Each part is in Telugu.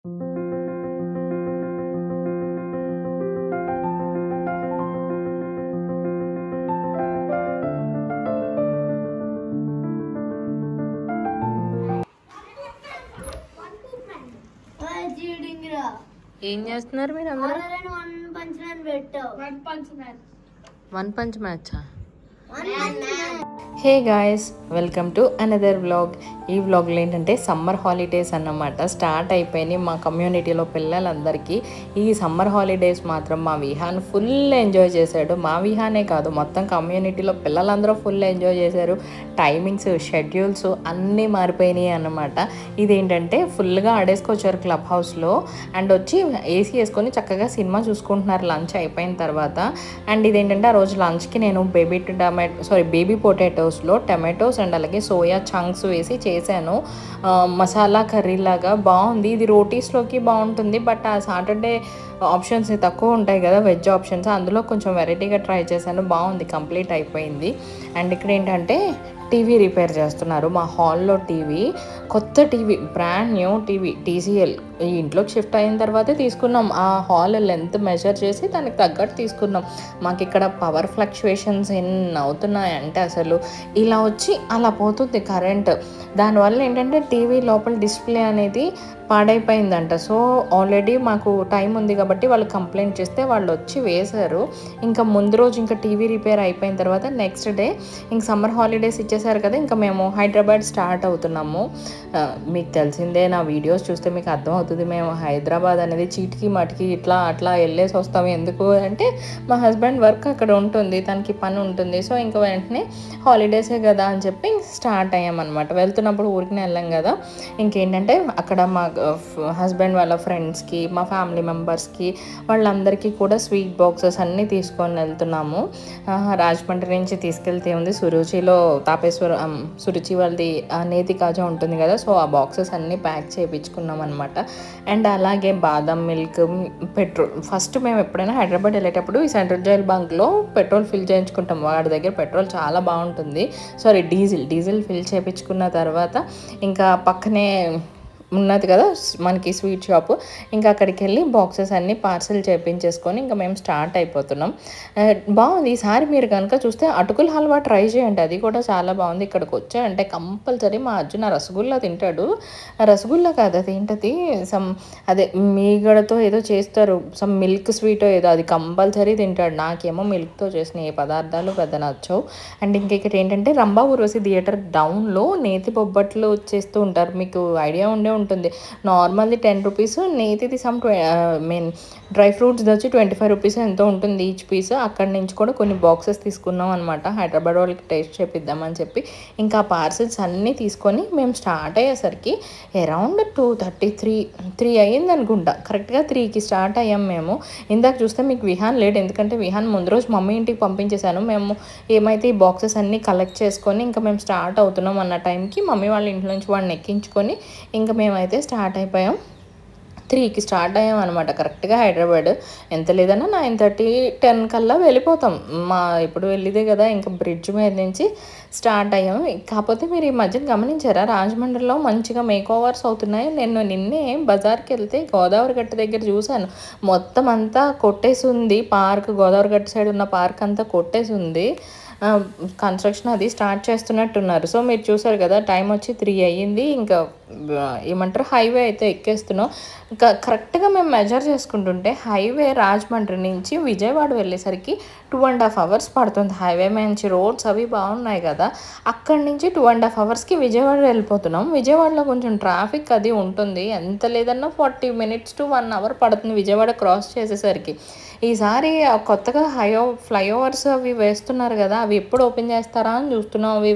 ఏం చేస్తున్నారు మీరు అందరూ? వన్ పంచ్ మ్యాచా? Hey guys, welcome to another vlog. ఈ వ్లాగ్లో ఏంటంటే సమ్మర్ హాలిడేస్ అన్నమాట స్టార్ట్ అయిపోయినాయి మా కమ్యూనిటీలో పిల్లలందరికీ. ఈ సమ్మర్ హాలిడేస్ మాత్రం మా విహాన్ ఫుల్ ఎంజాయ్ చేశాడు. మా విహానే కాదు, మొత్తం కమ్యూనిటీలో పిల్లలందరూ ఫుల్ ఎంజాయ్ చేశారు. టైమింగ్స్, షెడ్యూల్స్ అన్నీ మారిపోయినాయి అన్నమాట. ఇదేంటంటే ఫుల్గా ఆడేసుకొచ్చారు క్లబ్ హౌస్లో అండ్ వచ్చి ఏసీ వేసుకొని చక్కగా సినిమా చూసుకుంటున్నారు లంచ్ అయిపోయిన తర్వాత. అండ్ ఇదేంటంటే ఆ రోజు లంచ్కి నేను బేబీ పొటాటోస్లో టమాటోస్ అండ్ అలాగే సోయా చంక్స్ వేసి చేశాను. మసాలా కర్రీ లాగా బాగుంది. ఇది రోటీస్లోకి బాగుంటుంది, బట్ ఆ సాటర్డే ఆప్షన్స్ తక్కువ ఉంటాయి కదా, వెజ్ ఆప్షన్స్, అందులో కొంచెం వెరైటీగా ట్రై చేశాను. బాగుంది, కంప్లీట్ అయిపోయింది. అండ్ ఇక్కడ ఏంటంటే టీవీ రిపేర్ చేస్తున్నారు మా హాల్లో. కొత్త TV, brand new TV, TCL. ఈ ఇంట్లోకి షిఫ్ట్ అయిన తర్వాతే తీసుకున్నాం. ఆ హాల్ లెంత్ మెజర్ చేసి దానికి తగ్గట్టు తీసుకున్నాం. మాకు ఇక్కడ పవర్ ఫ్లక్చువేషన్స్ ఎన్ని అవుతున్నాయంటే అసలు ఇలా వచ్చి అలా పోతుంది కరెంట్. దానివల్ల ఏంటంటే టీవీ లోపల డిస్ప్లే అనేది పాడైపోయిందంట. సో ఆల్రెడీ మాకు టైం ఉంది కాబట్టి వాళ్ళు కంప్లైంట్ చేస్తే వాళ్ళు వచ్చి వేశారు. ఇంకా ముందు రోజు ఇంకా టీవీ రిపేర్ అయిపోయిన తర్వాత నెక్స్ట్ డే ఇంక సమ్మర్ హాలిడేస్ ఇచ్చేసారు కదా, ఇంకా మేము హైదరాబాద్ స్టార్ట్ అవుతున్నాము. మీకు తెలిసిందే, నా వీడియోస్ చూస్తే మీకు అర్థమవుతుంది. మేము హైదరాబాద్ అనేది చీటికి మటికి ఇట్లా అట్లా వెళ్ళేసి వస్తాము. ఎందుకు అంటే మా హస్బెండ్ వర్క్ అక్కడ ఉంటుంది, తనకి పని ఉంటుంది. సో ఇంకా వెంటనే హాలిడేసే కదా అని చెప్పి స్టార్ట్ అయ్యామన్నమాట. వెళ్తున్నప్పుడు ఊరికి వెళ్ళాం కదా, ఇంకేంటంటే అక్కడ మా హస్బెండ్ వాళ్ళ ఫ్రెండ్స్కి, మా ఫ్యామిలీ మెంబర్స్కి, వాళ్ళందరికీ కూడా స్వీట్ బాక్సెస్ అన్నీ తీసుకొని వెళ్తున్నాము. రాజమండ్రి నుంచి తీసుకెళ్తే ఉంది సురుచిలో సురుచి వాళ్ళది నేతి కాజా ఉంటుంది కదా, సో ఆ బాక్సెస్ అన్నీ ప్యాక్ చేయించుకున్నాం అనమాట. అండ్ అలాగే బాదం మిల్క్, పెట్రోల్. ఫస్ట్ మేము ఎప్పుడైనా హైదరాబాద్ వెళ్ళేటప్పుడు ఈ సెంట్రల్ జైల్ బంక్లో పెట్రోల్ ఫిల్ చేయించుకుంటాం. వాడి దగ్గర పెట్రోల్ చాలా బాగుంటుంది. డీజిల్ ఫిల్ చేయించుకున్న తర్వాత ఇంకా పక్కనే ఉన్నది కదా మనకి స్వీట్ షాపు, ఇంకా అక్కడికి వెళ్ళి బాక్సెస్ అన్నీ పార్సల్ చేయించేసుకొని ఇంకా మేము స్టార్ట్ అయిపోతున్నాం. బాగుంది. ఈసారి మీరు కనుక చూస్తే అటుకుల హల్వా ట్రై చేయండి, అది కూడా చాలా బాగుంది. ఇక్కడికి వచ్చాయంటే కంపల్సరీ మా అర్జున్ రసగుల్లా తింటాడు. రసగుల్లా కాదు, అదేంటది అదే మీగడతో ఏదో చేస్తారు, మిల్క్ స్వీటో ఏదో, అది కంపల్సరీ తింటాడు. నాకేమో మిల్క్తో చేసిన ఏ పదార్థాలు పెద్ద నచ్చవు. అండ్ ఇంకెక్కడ ఏంటంటే రంభా ఊర్వశి థియేటర్ డౌన్లో నేతి బొబ్బట్లు చేస్తూ ఉంటారు. మీకు ఐడియా ఉండే ఉంటుంది. నార్మల్ది 10 రూపీస్, నేతిది డ్రై ఫ్రూట్స్ వచ్చి 25 రూపీస్ ఎంతో ఉంటుంది ఈచ్ పీస్. అక్కడి నుంచి కూడా కొన్ని బాక్సెస్ తీసుకున్నాం అనమాట, హైదరాబాద్ వాళ్ళకి టేస్ట్ చేపిద్దామని చెప్పి. ఇంకా పార్సల్స్ అన్నీ తీసుకొని మేము స్టార్ట్ అయ్యేసరికి అరౌండ్ 2:33 అయ్యింది అనుకుంటా. కరెక్ట్గా 3కి స్టార్ట్ అయ్యాం మేము. ఇందాక చూస్తే మీకు విహాన్ లేడు, ఎందుకంటే విహాన్ ముందు రోజు మమ్మీ ఇంటికి పంపించేశాను. మేము ఏమైతే ఈ బాక్సెస్ అన్నీ కలెక్ట్ చేసుకొని ఇంకా మేము స్టార్ట్ అవుతున్నాం అన్న టైంకి మమ్మీ వాళ్ళ ఇంట్లో నుంచి వాడిని ఎక్కించుకొని ఇంకా మేమైతే స్టార్ట్ అయిపోయాం. 3కి స్టార్ట్ అయ్యాం అనమాట. కరెక్ట్గా హైదరాబాద్ ఎంత లేదన్నా 9:30, 10 కల్లా వెళ్ళిపోతాం. ఇప్పుడు వెళ్ళిదే కదా, ఇంకా బ్రిడ్జ్ మీద నుంచి స్టార్ట్ అయ్యాం. కాకపోతే మీరు ఈ మధ్యన గమనించారా, రాజమండ్రిలో మంచిగా మేక్ ఓవర్స్ అవుతున్నాయి. నేను నిన్నే బజార్కి వెళ్తే గోదావరి గట్టు దగ్గర చూశాను, మొత్తం అంతా కొట్టేసి ఉంది పార్క్. గోదావరి గట్టు సైడ్ ఉన్న పార్క్ అంతా కొట్టేసి ఉంది. కన్స్ట్రక్షన్ అది స్టార్ట్ చేస్తున్నట్టున్నారు. సో మీరు చూసారు కదా, టైం వచ్చి 3 అయ్యింది. ఇంకా ఏమంటారు, హైవే అయితే ఎక్కేస్తున్నాం. ఇంకా కరెక్ట్గా మేము మెజర్ చేసుకుంటుంటే హైవే రాజమండ్రి నుంచి విజయవాడ వెళ్ళేసరికి 2.5 అవర్స్ పడుతుంది. హైవే మంచి రోడ్స్ అవి బాగున్నాయి కదా, అక్కడి నుంచి 2.5 అవర్స్కి విజయవాడ వెళ్ళిపోతున్నాం. విజయవాడలో కొంచెం ట్రాఫిక్ అది ఉంటుంది, ఎంత లేదన్నా 40 minutes to 1 hour పడుతుంది విజయవాడ క్రాస్ చేసేసరికి. ఈసారి కొత్తగా ఫ్లైఓవర్స్ అవి వేస్తున్నారు కదా, అవి ఎప్పుడు ఓపెన్ చేస్తారా అని చూస్తున్నాం. అవి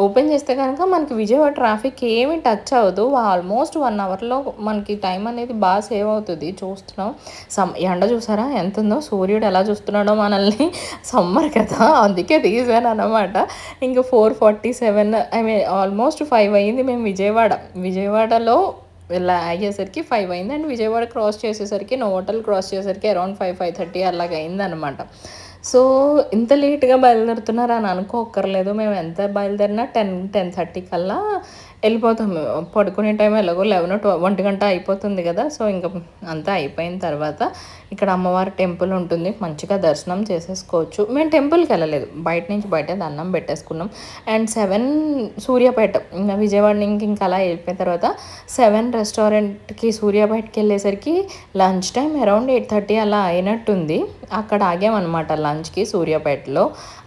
ఓపెన్ చేస్తే కనుక మనకి విజయవాడ ట్రాఫిక్ ఏమీ టచ్ అవ్వదు. ఆల్మోస్ట్ 1 అవర్లో మనకి టైం అనేది బాగా సేవ్ అవుతుంది. చూస్తున్నాం. ఎండ చూసారా ఎంత ఉందో, సూర్యుడు ఎలా చూస్తున్నాడో మనల్ని. సమ్మర్ కదా, అందుకే తీసాను అనమాట. ఇంకా 4:47 ఆల్మోస్ట్ 5 అయ్యింది. మేము విజయవాడలో ఇలా అయ్యేసరికి 5 అయింది. అండ్ విజయవాడ క్రాస్ చేసేసరికి నోవోటల్ క్రాస్ చేసేసరికి అరౌండ్ 5:30 అలాగ అయిందనమాట. సో ఇంత లేట్గా బయలుదేరుతున్నారు అని అనుకోక్కర్లేదు. మేము ఎంత బయలుదేరినా 10-10:30 కల్లా వెళ్ళిపోతాము. పడుకునే టైం ఎలాగో 11 గంట అయిపోతుంది కదా! సో, ఇంక అంతా అయిపోయిన తర్వాత ఇక్కడ అమ్మవారి టెంపుల్ ఉంటుంది. మంచిగా దర్శనం చేసేసుకోవచ్చు. మేము టెంపుల్‌కెళ్ళలేదు. బయట నుంచి బయటే దండం పెట్టేసుకున్నాం. అండ్ 7 సూర్యాపేట విజయవాడ నుంచి ఇంక అలా వెళ్ళిపోయిన తర్వాత 7 రెస్టారెంట్‌కి సూర్యాపేటకెళ్ళేసరికి లంచ్ టైం అరౌండ్ 8:30 అలా అయినట్టుంది. అక్కడ ఆగామనమాట లంచ్‌కి సూర్యాపేటలో.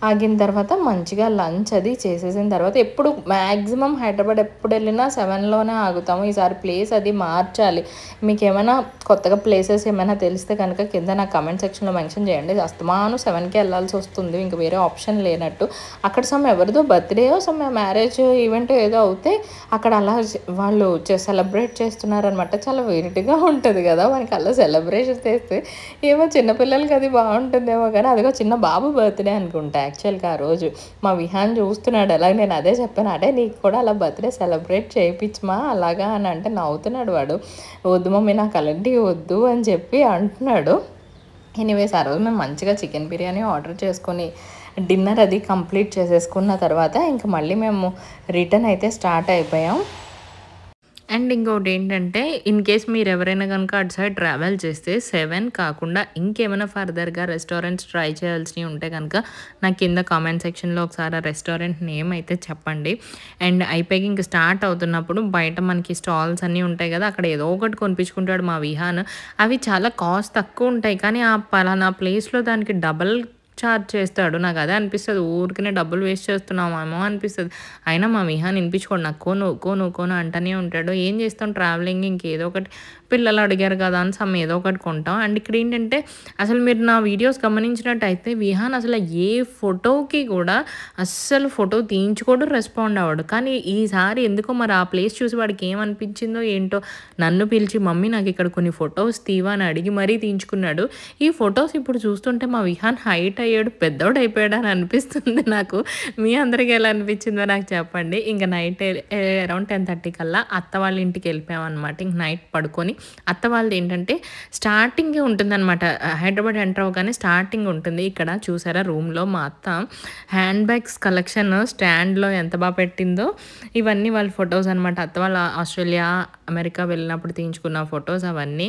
ఆగిన తర్వాత మంచిగా లంచ్ అది చేసేసిన తర్వాత ఎప్పుడు మ్యాక్సిమం హైదరాబాద్ ఎప్పుడు వెళ్ళినా 7లోనే ఆగుతాము. ఈసారి ప్లేస్ అది మార్చాలి. మీకేమైనా కొత్తగా ప్లేసెస్ ఏమైనా తెలిస్తే కనుక కింద నా కామెంట్ సెక్షన్లో మెన్షన్ చేయండి. అస్తమాను 7కే వెళ్ళాల్సి వస్తుంది. ఇంక వేరే ఆప్షన్ లేనట్టు. అక్కడ ఎవరిదో బర్త్డేయో మ్యారేజ్ ఈవెంట్ ఏదో అవుతే అక్కడ అలా వాళ్ళు సెలబ్రేట్ చేస్తున్నారనమాట. చాలా వెరైటీగా ఉంటుంది కదా! మనకి అలా సెలబ్రేషన్ చేస్తే ఏమో చిన్నపిల్లలకి అది బాగుంటుందేమో కానీ అదిగో చిన్న బాబు బర్త్డే అనుకుంటా యాక్చువల్గా ఆ రోజు. మా విహాన్ చూస్తున్నాడు అలాగే. నేను అదే చెప్పాను, అదే నీకు కూడా అలా బర్త్డే సెలబ్రేట్ చేయించమా అలాగా అని అంటే నవ్వుతున్నాడు వాడు. వద్దు మమ్మీ నాకు అలాంటివి వద్దు అని చెప్పి అంటున్నాడు. ఎనీవేస్ ఆ రోజు మేము మంచిగా చికెన్ బిర్యానీ ఆర్డర్ చేసుకొని డిన్నర్ అది కంప్లీట్ చేసేసుకున్న తర్వాత ఇంక మళ్ళీ మేము రిటర్న్ అయితే స్టార్ట్ అయిపోయాం. అండ్ ఇంకోటి ఏంటంటే ఇన్ కేస్ మీరు ఎవరైనా కనుక అటు సైడ్ ట్రావెల్ చేస్తే 7 కాకుండా ఇంకేమైనా ఫర్దర్గా రెస్టారెంట్స్ ట్రై చేయాల్సినవి ఉంటే కనుక నాకు కింద కామెంట్ సెక్షన్లో ఒకసారి ఆ రెస్టారెంట్ నేమ్ అయితే చెప్పండి. అండ్ అయిపోయి ఇంక స్టార్ట్ అవుతున్నప్పుడు బయట మనకి స్టాల్స్ అన్నీ ఉంటాయి కదా, అక్కడ ఏదో ఒకటి కొనిపించుకుంటాడు మా విహాన్. అవి చాలా కాస్ట్ తక్కువ ఉంటాయి కానీ ఆ పలానా ప్లేస్లో దానికి డబల్ ఛార్జ్ చేస్తాడు. నాకు అదే అనిపిస్తుంది, ఊరికనే డబ్బులు వేస్ట్ చేస్తున్నామేమో అనిపిస్తుంది. అయినా మా విహాన్ వినిపించుకోండి, నాకు కోను అంటూనే ఉంటాడు. ఏం చేస్తాం ట్రావెలింగ్, ఇంకేదో ఒకటి పిల్లలు అడిగారు కదా అని ఏదో ఒకటి కొంటాం. అండ్ ఇక్కడ ఏంటంటే అసలు మీరు నా వీడియోస్ గమనించినట్టయితే విహాన్ అసలు ఏ ఫోటోకి కూడా అస్సలు ఫోటో తీయించుకోడు, రెస్పాండ్ అవ్వడు. కానీ ఈసారి ఎందుకో మరి ఆ ప్లేస్ చూసి వాడికి ఏమనిపించిందో ఏంటో నన్ను పిలిచి మమ్మీ నాకు ఇక్కడ కొన్ని ఫొటోస్ తీవా అని అడిగి మరీ తీయించుకున్నాడు. ఈ ఫొటోస్ ఇప్పుడు చూస్తుంటే మా విహాన్ హైట్ అయ్యాడు, పెద్దోడు అయిపోయాడు అని అనిపిస్తుంది నాకు. మీ అందరికీ ఎలా అనిపించిందో నాకు చెప్పండి. ఇంకా నైట్ అరౌండ్ 10:30 కల్లా అత్త వాళ్ళ ఇంటికి వెళ్ళిపోయామన్నమాట. ఇంక నైట్ పడుకొని అత్త వాళ్ళది ఏంటంటే స్టార్టింగే ఉంటుందన్నమాట. హైదరాబాద్ ఎంటర్ అవ్వగానే స్టార్టింగ్ ఉంటుంది. ఇక్కడ చూసారా రూమ్లో మా అత్త హ్యాండ్ బ్యాగ్స్ కలెక్షన్ స్టాండ్లో ఎంత బాగా పెట్టిందో. ఇవన్నీ వాళ్ళ ఫొటోస్ అనమాట. అత్త వాళ్ళ ఆస్ట్రేలియా అమెరికా వెళ్ళినప్పుడు తీయించుకున్న ఫొటోస్ అవన్నీ.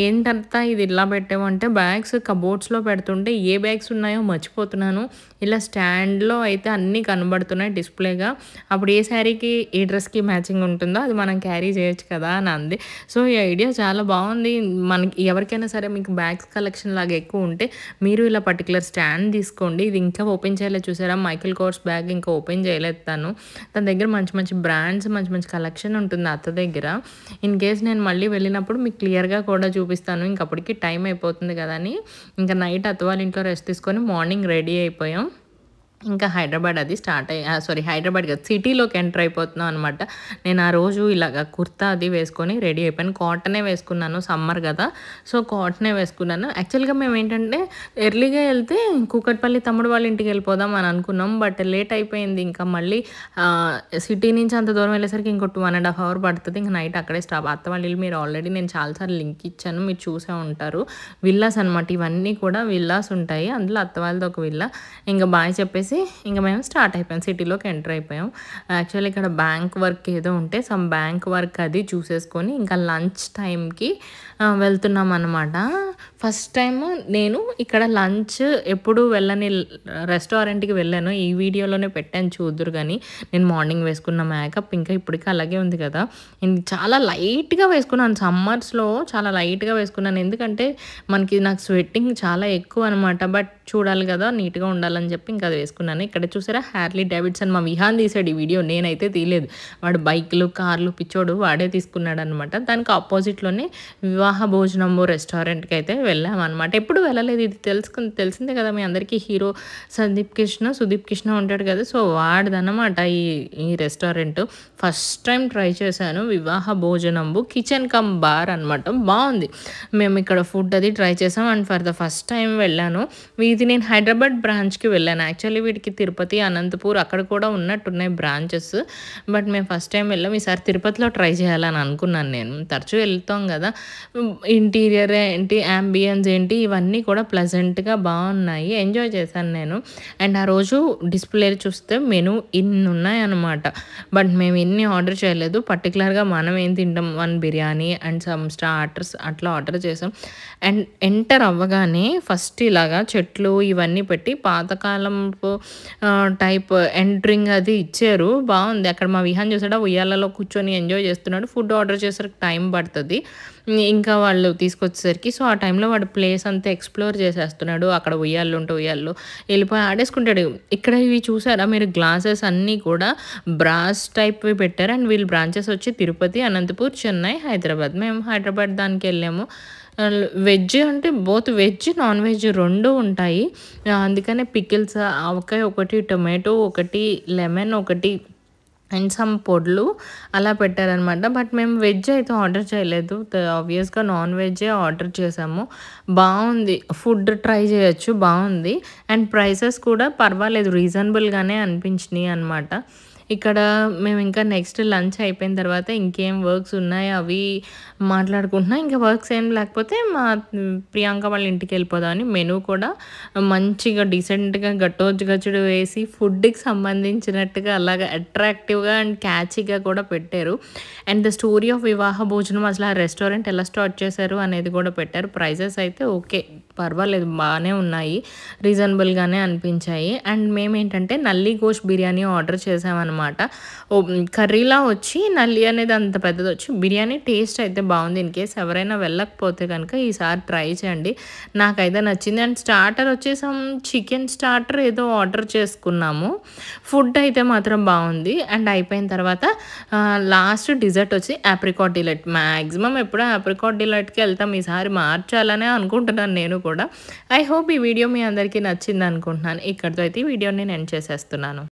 ఏంటంతా ఇది ఇలా పెట్టామంటే బ్యాగ్స్ కబోర్డ్స్లో పెడుతుంటే ఏ బ్యాగ్స్ ఉన్నాయో మర్చిపోతున్నాను. ఇలా స్టాండ్లో అయితే అన్నీ కనబడుతున్నాయి డిస్ప్లేగా. అప్పుడు ఏ శారీకి ఏ డ్రెస్కి మ్యాచింగ్ ఉంటుందో అది మనం క్యారీ చేయొచ్చు కదా అని అంది. సో ఈ ఐడియా చాలా బాగుంది. మనకి ఎవరికైనా సరే మీకు బ్యాగ్స్ కలెక్షన్ లాగా ఎక్కువ ఉంటే మీరు ఇలా పర్టికులర్ స్టాండ్ తీసుకోండి. ఇది ఇంకా ఓపెన్ చేయలేదు చూసారా, మైకిల్ కోర్స్ బ్యాగ్ ఇంకా ఓపెన్ చేయలేదు తను. తన దగ్గర మంచి మంచి బ్రాండ్స్ మంచి మంచి కలెక్షన్ ఉంటుంది అత్త దగ్గర. ఇన్ కేస్ నేను మళ్ళీ వెళ్ళినప్పుడు మీకు క్లియర్గా కూడా చూపిస్తాను. ఇంకప్పటికి టైం అయిపోతుంది కదా అని ఇంకా నైట్ అత్త వాళ్ళ ఇంట్లో రెస్ట్ తీసుకొని మార్నింగ్ రెడీ అయిపోయాం. ఇంకా హైదరాబాద్ అది స్టార్ట్ హైదరాబాద్ కదా సిటీలోకి ఎంటర్ అయిపోతున్నాం అనమాట. నేను ఆ రోజు ఇలాగ కుర్తా అది వేసుకొని రెడీ అయిపోయాను. కాటనే వేసుకున్నాను, సమ్మర్ కదా, సో కాటనే వేసుకున్నాను. యాక్చువల్గా మేము ఏంటంటే ఎర్లీగా వెళ్తే కూకట్పల్లి తమ్ముడు వాళ్ళ ఇంటికి వెళ్ళిపోదాం అని అనుకున్నాం. బట్ లేట్ అయిపోయింది. ఇంకా మళ్ళీ సిటీ నుంచి అంత దూరం వెళ్ళేసరికి ఇంకో 2.5 hours పడుతుంది. ఇంకా నైట్ అక్కడే స్టాప్. అత్త వాళ్ళ ఇల్లు మీరు ఆల్రెడీ నేను చాలాసార్లు లింక్ ఇచ్చాను, మీరు చూసే ఉంటారు. విల్లాస్ అనమాట, ఇవన్నీ కూడా విల్లాస్ ఉంటాయి. అందులో అత్త వాళ్ళది ఒక విల్లా. ఇంకా బాయ్ చెప్పేసి ఇంకా మేము స్టార్ట్ అయిపోయాం, సిటీలోకి ఎంటర్ అయిపోయాం. యాక్చువల్లీ ఇక్కడ బ్యాంక్ వర్క్ ఏదో ఉంటే బ్యాంక్ వర్క్ అది చూసేసుకొని ఇంకా లంచ్ టైంకి వెళ్తున్నాం అనమాట. ఫస్ట్ టైం నేను ఇక్కడ లంచ్ ఎప్పుడు వెళ్ళని రెస్టారెంట్కి వెళ్ళాను. ఈ వీడియోలోనే పెట్టాను చూద్దురు. కానీ నేను మార్నింగ్ వేసుకున్న మేకప్ ఇంకా ఇప్పటికీ అలాగే ఉంది కదా. నేను చాలా లైట్గా వేసుకున్నాను, సమ్మర్స్లో చాలా లైట్గా వేసుకున్నాను. ఎందుకంటే నాకు స్వెట్టింగ్ చాలా ఎక్కువ అనమాట. బట్ చూడాలి కదా, నీట్గా ఉండాలని చెప్పి ఇంకా అది వేసుకున్నాను. ఇక్కడ చూసారా హ్యార్లీ డేవిడ్సన్ మా విహాన్ తీసాడు ఈ వీడియో, నేనైతే తీయలేదు. వాడు బైక్లు కార్లు పిచ్చోడు వాడే తీసుకున్నాడు అనమాట. దానికి ఆపోజిట్లోనే వివాహ భోజనము రెస్టారెంట్కి అయితే వెళ్ళామన్నమాట. ఎప్పుడు వెళ్ళలేదు, ఇది తెలిసిందే కదా మీ అందరికీ. హీరో సుదీప్ కృష్ణ ఉంటాడు కదా, సో వాడిదన్నమాట ఈ రెస్టారెంట్. ఫస్ట్ టైం ట్రై చేశాను. వివాహ భోజనంబు కిచెన్ కమ్ బార్ అనమాట. బాగుంది. మేము ఇక్కడ ఫుడ్ అది ట్రై చేసాం. And for the first time వెళ్ళాను. ఇది నేను హైదరాబాద్ బ్రాంచ్కి వెళ్ళాను. యాక్చువల్లీ వీటికి తిరుపతి, అనంతపూర్ అక్కడ కూడా ఉన్నట్టున్నాయి బ్రాంచెస్. బట్ మేము ఫస్ట్ టైం వెళ్ళాం. ఈసారి తిరుపతిలో ట్రై చేయాలని అనుకున్నాను. నేను తరచూ వెళ్తాం కదా, ఇంటీరియర్ ఏంటి యాంబియన్స్ ఏంటి ఇవన్నీ కూడా ప్లెజెంట్‌గా బాగున్నాయి. ఎంజాయ్ చేశాను నేను. అండ్ ఆ రోజు డిస్‌ప్లే చూస్తే మెనూ ఇన్నున్నాయన్నమాట. బట్ మేము ఇన్ని ఆర్డర్ చేయలేదు. పర్టిక్యులర్‌గా మనం ఏం తింటాం 1 బిర్యానీ అండ్ సమ్ స్టార్టర్స్ అట్లా ఆర్డర్ చేసాం. అండ్ ఎంటర్ అవ్వగానే ఫస్ట్ ఇలాగా చెట్లు ఇవన్నీ పెట్టి పాతకాలపు టైప్ ఎంట్రింగ్ అది ఇచ్చారు. బావుంది. అక్కడ మా విహాన్ చూసాడా ఉయ్యాలలో కూర్చొని ఎంజాయ్ చేస్తున్నాడు. ఫుడ్ ఆర్డర్ చేసేసరికి టైం పడతది. ఇంకా వాళ్ళు తీసుకొచ్చేసరికి. సో, ఆ టైంలో వాడు ప్లేస్ అంతా ఎక్స్‌ప్లోర్ చేసేస్తున్నాడు. అక్కడ ఉయ్యాలలుంటే ఉయ్యాలలో ఎళ్ళిపోయి ఆడేసుకుంటాడు. ఇక్కడ ఇవి చూసారా మీరు గ్లాసెస్ అన్నీ కూడా బ్రాస్ టైప్‌వి పెట్టారు. అండ్ వీళ్ళ బ్రాంచెస్ వచ్చి తిరుపతి, అనంతపూర్, చెన్నై, హైదరాబాద్. మేము హైదరాబాద్ దానికెళ్ళాము. వెజ్ అంటే బోత్ వెజ్, నాన్ వెజ్ 2 ఉంటాయి. అందుకనే పికిల్స్ ఆవకాయ ఒకటి, టొమాటో ఒకటి, లెమన్ ఒకటి అండ్ సమ్ పొడులు అలా పెట్టారనమాట. బట్ మేము వెజ్ అయితే ఆర్డర్ చేయలేదు. ఆబ్వియస్‌గా నాన్ వెజ్జే ఆర్డర్ చేసాము. బావుంది. ఫుడ్ ట్రై చేయొచ్చు. బావుంది. అండ్ ప్రైసెస్ కూడా పర్వాలేదు రీజనబుల్‌గానే అనిపించినియి అనమాట. ఇక్కడ మేము ఇంకా నెక్స్ట్ లంచ్ అయిపోయిన తర్వాత ఇంకేం వర్క్స్ ఉన్నాయో అవి మాట్లాడుకుంటున్నాం. ఇంకా వర్క్స్ ఏం లేకపోతే ప్రియాంక వాళ్ళ ఇంటికెళ్ళిపోదామని మెనూ కూడా మంచిగా డీసెంట్‌గా గచ్చోడు వేసి ఫుడ్‌కి సంబంధించినట్టుగా అలాగా అట్రాక్టివ్‌గా అండ్ క్యాచీగా కూడా పెట్టారు. అండ్ ద స్టోరీ ఆఫ్ వివాహ భోజనం అసలు ఆ రెస్టారెంట్ ఎలా స్టార్ట్ చేశారు అనేది కూడా పెట్టారు. ప్రైజెస్ అయితే ఓకే. పర్వాలేదు బానే ఉన్నాయి. రీజనబుల్‌గానే అనిపించాయి. అండ్ మేమేంటంటే నల్లి గోష్ బిర్యానీ ఆర్డర్ చేసామనమాట. కర్రీలా వచ్చి నల్లి అనేది అంత పెద్దదొచ్చి బిర్యానీ టేస్ట్ అయితే బావుంది. ఇన్‌కేస్ ఎవరైనా వెళ్ళకపోతే గనుక ఈసారి ట్రై చేయండి. నాకైతే నచ్చింది. అండ్ స్టార్టర్ వచ్చి సమ్ చికెన్ స్టార్టర్ ఏదో ఆర్డర్ చేసుకున్నాము. ఫుడ్ అయితే మాత్రం బావుంది. అండ్ అయిపోయిన తర్వాత లాస్ట్ డిజర్ట్ వచ్చి ఆప్రికాట్ డిలైట్. మాక్సిమం ఎప్పుడూ ఆప్రికాట్ డిలైట్‌కే వెళ్తాం. ఈసారి మార్చాలనే అనుకుంటున్నాను నేను కూడా. ఐ హోప్ ఈ వీడియో మీ అందరికీ నచ్చిందనుకుంటున్నాను. ఇక్కడితో అయితే ఈ వీడియోని నేను ఎండ్ చేసేస్తున్నాను.